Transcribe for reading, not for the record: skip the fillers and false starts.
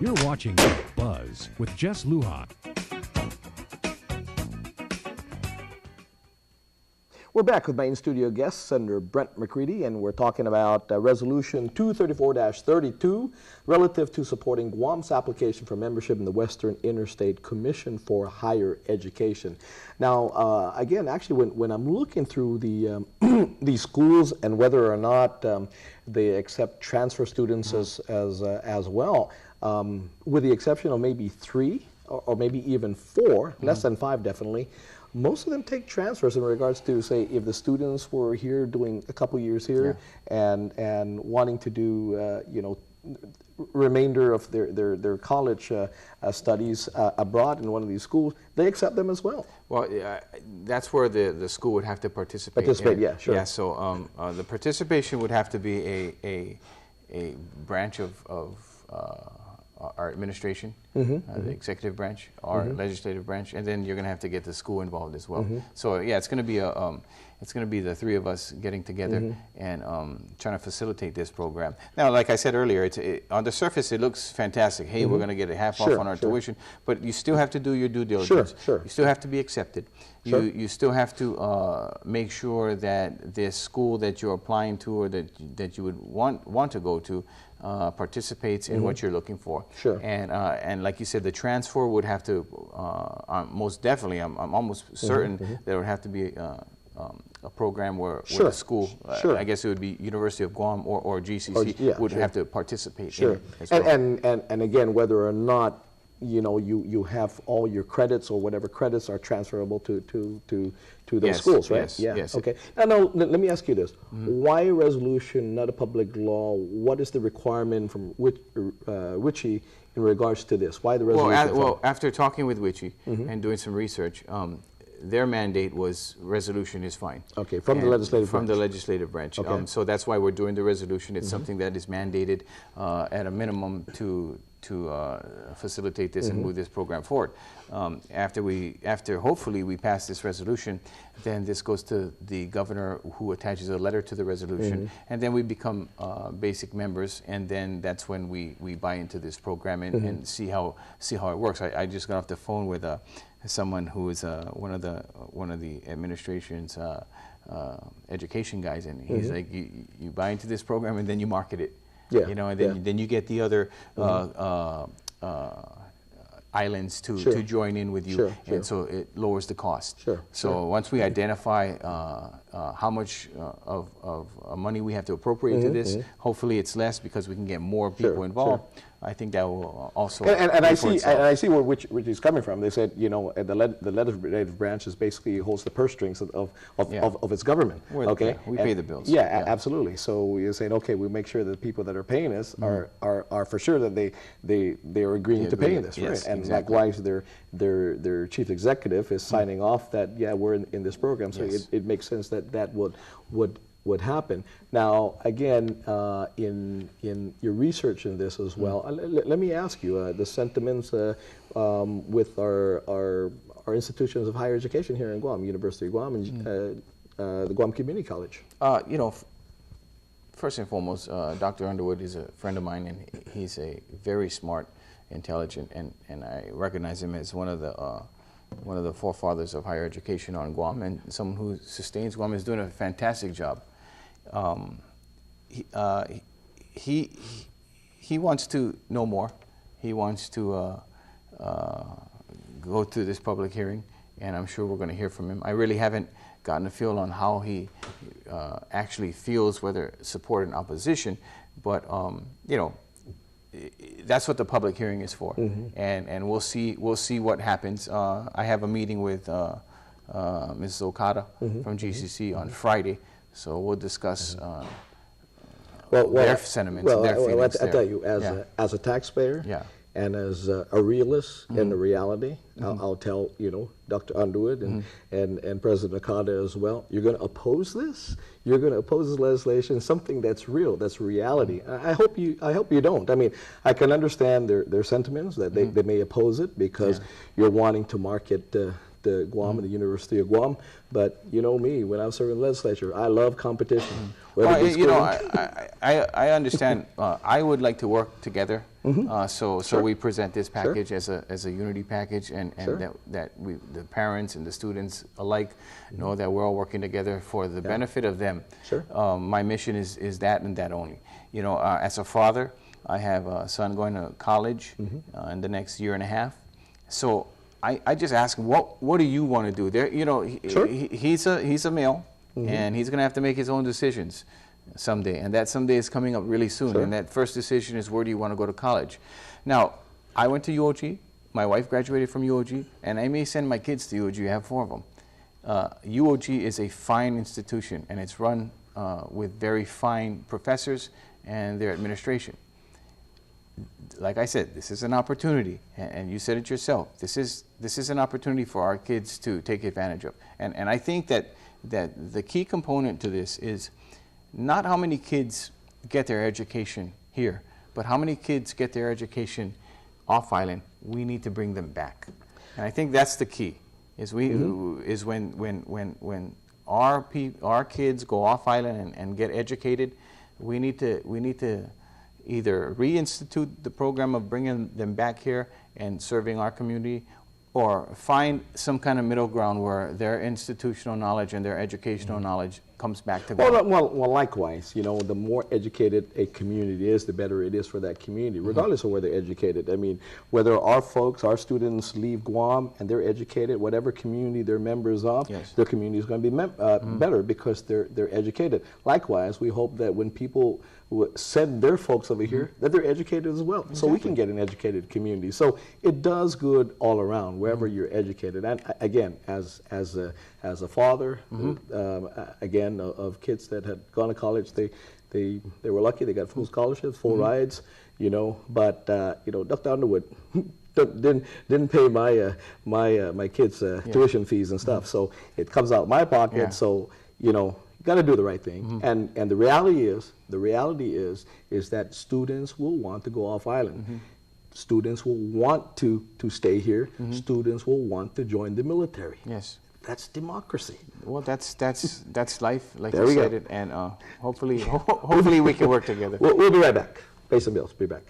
You're watching Buzz with Jess Lujan. We're back with my in-studio guest, Senator Brant McCreadie, and we're talking about Resolution 234-32 relative to supporting Guam's application for membership in the Western Interstate Commission for Higher Education. Now, again, actually, when I'm looking through the these schools and whether or not they accept transfer students as well, with the exception of maybe 3 or maybe even 4, less than 5 definitely, most of them take transfers in regards to, say, if the students were here doing a couple years here and wanting to do, remainder of their college studies abroad in one of these schools, they accept them as well. Well, that's where the school would have to participate. Yeah, sure. Yeah, so the participation would have to be a branch of our administration, the executive branch, our legislative branch, and then you're going to have to get the school involved as well. So yeah, it's going to be it's going to be the 3 of us getting together and trying to facilitate this program. Now, like I said earlier, on the surface it looks fantastic. Hey, we're going to get a half off on our tuition, but you still have to do your due diligence. You still have to be accepted. You still have to make sure that this school that you're applying to or that you would want to go to participates in what you're looking for. And like you said, the transfer would have to most definitely. I'm almost certain there would have to be a program where the school, I guess it would be University of Guam or GCC would have to participate. In it as well. And again, whether or not you have all your credits or whatever credits are transferable to those schools, right? Yes. Okay. Now, let me ask you this: why a resolution, not a public law? What is the requirement from WICHE in regards to this? Why the resolution? Well, after talking with WICHE and doing some research, their mandate was resolution is fine. Okay, from the legislative branch. From the legislative branch. Okay. So that's why we're doing the resolution. It's something that is mandated at a minimum to facilitate this and move this program forward. After hopefully we pass this resolution, then this goes to the governor, who attaches a letter to the resolution, and then we become basic members, and then that's when we buy into this program and see how it works. I just got off the phone with someone who is one of the administration's education guys, and he's like, you buy into this program and then you market it. And then you get the other islands to join in with you, and so it lowers the cost. So once we identify how much of money we have to appropriate to this, hopefully it's less because we can get more people involved. I think that will also. And I see where which is coming from. They said, the legislative branch is basically holds the purse strings of its government. Okay, we pay the bills. Yeah, absolutely. So you're saying, okay, we make sure that the people that are paying us are for sure that they are agreeing to paying this, right? And likewise, their chief executive is signing off that we're in this program. So it makes sense that would happen. Now, again, in your research in this as well, let me ask you the sentiments with our institutions of higher education here in Guam, University of Guam and the Guam Community College. First and foremost, Dr. Underwood is a friend of mine, and he's a very smart, intelligent, and I recognize him as one of the forefathers of higher education on Guam, and someone who sustains Guam, is doing a fantastic job. He wants to know more. He wants to go through this public hearing, and I'm sure we're going to hear from him. I really haven't gotten a feel on how he actually feels, whether support and opposition, but that's what the public hearing is for, and we'll see what happens. I have a meeting with Mrs. Okada from GCC on Friday, so we'll discuss their sentiments, their feelings. I tell you, as a taxpayer, and as a realist in the reality, I'll tell Dr. Underwood and President Okada as well. You're going to oppose this. You're going to oppose this legislation, something that's real, that's reality. I hope you don't. I mean, I can understand their sentiments that they may oppose it because you're wanting to market Guam and the University of Guam, but you know me, when I was serving the legislature, I love competition. Well, you know, I understand. I would like to work together. So we present this package as a unity package, and that the parents and the students alike know that we're all working together for the benefit of them. My mission is that and that only. You know, as a father, I have a son going to college in the next year and a half. So I just ask him, what do you want to do? There, you know, he's a male. And he's going to have to make his own decisions someday, and that someday is coming up really soon. And that first decision is, where do you want to go to college? Now, I went to UOG. My wife graduated from UOG, and I may send my kids to UOG. I have 4 of them. UOG is a fine institution, and it's run with very fine professors and their administration. Like I said, this is an opportunity, and you said it yourself. This is an opportunity for our kids to take advantage of, and I think that the key component to this is not how many kids get their education here, but how many kids get their education off island. We need to bring them back, and I think that's the key. Is when our kids go off island and get educated, we need to either reinstitute the program of bringing them back here and serving our community, or find some kind of middle ground where their institutional knowledge and their educational knowledge comes back to them. Well, likewise, you know, the more educated a community is, the better it is for that community, regardless of where they're educated. I mean, whether our students leave Guam and they're educated, whatever community they're members of, their community is going to be better because they're educated. Likewise, we hope that when people send their folks over here, that they're educated as well, so we can get an educated community. So it does good all around, wherever you're educated. And again, as a father, again, of kids that had gone to college, they were lucky. They got full scholarships, full rides, you know. But you know, ducked down the wood. Didn't pay my kids' tuition fees and stuff. So it comes out of my pocket. So you know, you got to do the right thing. And the reality is that students will want to go off island. Students will want to stay here. Students will want to join the military. Yes. That's democracy. Well, that's life, like you said it, and hopefully we can work together. We'll be right back. Pay some bills. Be back.